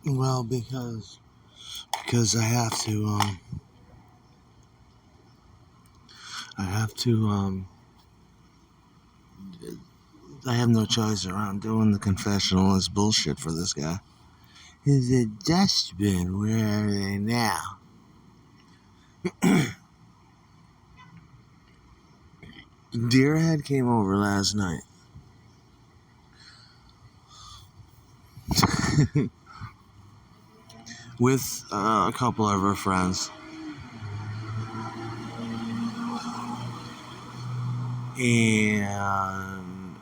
Well, because I have no choice around doing the confessionalist bullshit for this guy. Is a dustbin? Where are they now? DEERHEAD came over last night. With a couple of her friends. And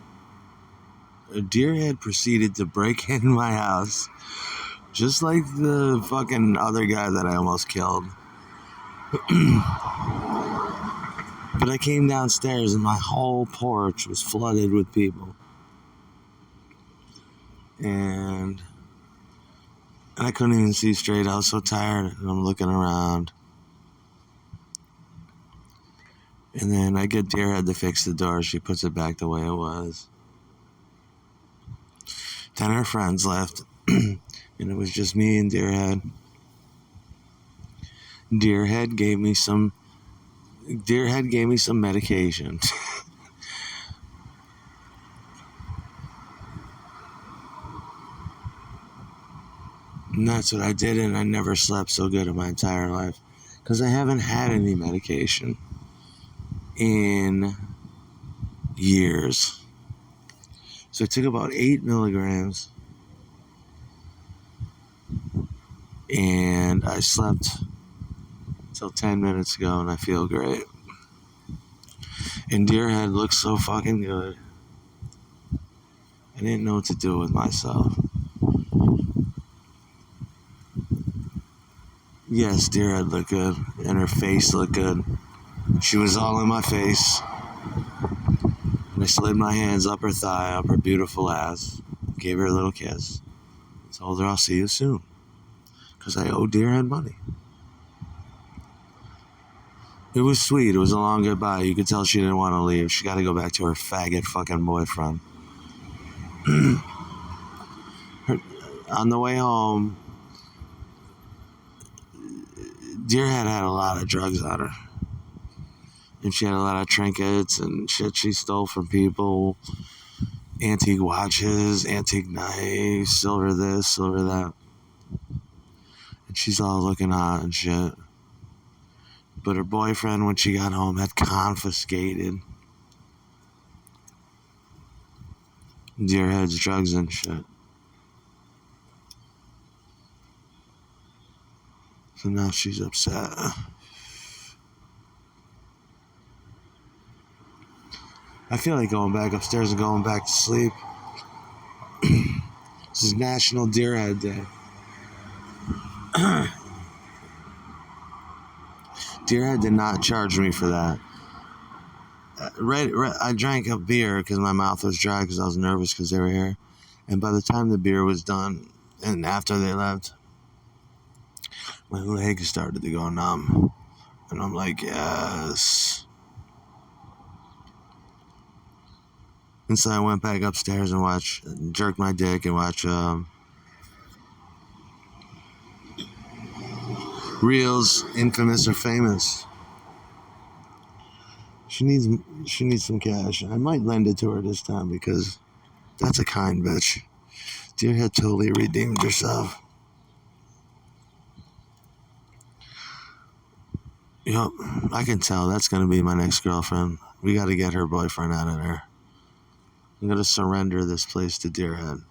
DEERHEAD proceeded to break in my house, just like the fucking other guy that I almost killed. But I came downstairs and my whole porch was flooded with people. And I couldn't even see straight. I was so tired, and I'm looking around. And then I get DEERHEAD to fix the door. She puts it back the way it was. Then her friends left, and it was just me and DEERHEAD. DEERHEAD gave me some medication. And that's what I did, and I never slept so good in my entire life. Because I haven't had any medication in years. So I took about 8 milligrams. And I slept until 10 minutes ago, and I feel great. And DEERHEAD looks so fucking good. I didn't know what to do with myself. Yes, DEERHEAD looked good, and her face looked good. She was all in my face. And I slid my hands up her thigh, up her beautiful ass, gave her a little kiss, and told her I'll see you soon, because I owe DEERHEAD money. It was sweet. It was a long goodbye. You could tell she didn't want to leave. She got to go back to her faggot fucking boyfriend. On the way home, DEERHEAD had a lot of drugs on her. And she had a lot of trinkets and shit she stole from people. Antique watches, antique knives, silver this, silver that. And she's all looking hot and shit. But her boyfriend, when she got home, had confiscated DEERHEAD's drugs and shit. So now she's upset. I feel like going back upstairs and going back to sleep. This is National DEERHEAD Day. DEERHEAD did not charge me for that. I drank a beer because my mouth was dry because I was nervous because they were here. And by the time the beer was done, and after they left, my legs started to go numb. And I'm like, yes. And so I went back upstairs and jerked my dick and watched Reels, Infamous or Famous. She needs some cash. I might lend it to her this time because that's a kind bitch. DEERHEAD totally redeemed herself. Yep, I can tell that's going to be my next girlfriend. We got to get her boyfriend out of there. I'm going to surrender this place to DEERHEAD.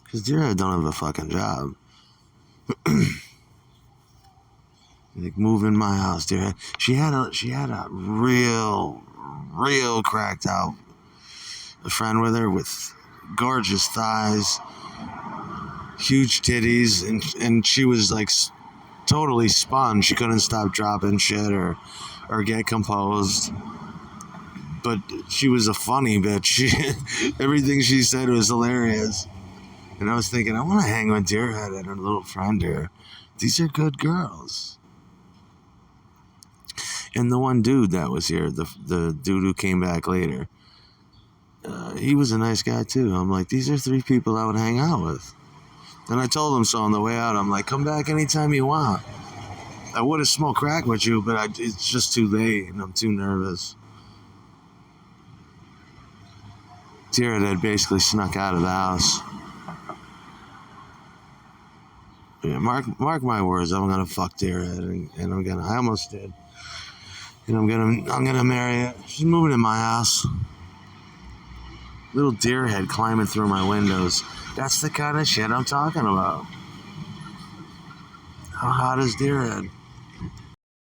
Because DEERHEAD don't have a fucking job. Like, move in my house, DEERHEAD. She had a real cracked out friend with her with gorgeous thighs, huge titties, and she was like totally spun. She couldn't stop dropping shit or get composed. But she was a funny bitch. Everything she said was hilarious. And I was thinking, I want to hang with DEERHEAD and her little friend here. These are good girls. And the one dude that was here, the dude who came back later, he was a nice guy too. I'm like, these are 3 people I would hang out with. And I told him so on the way out. I'm like, come back anytime you want. I would have smoked crack with you, but it's just too late, and I'm too nervous. DEERHEAD had basically snuck out of the house. Yeah, mark my words. I'm gonna fuck DEERHEAD, and I almost did. And I'm gonna marry her. She's moving in my house. Little DEERHEAD climbing through my windows. That's the kind of shit I'm talking about. How hot is DEERHEAD?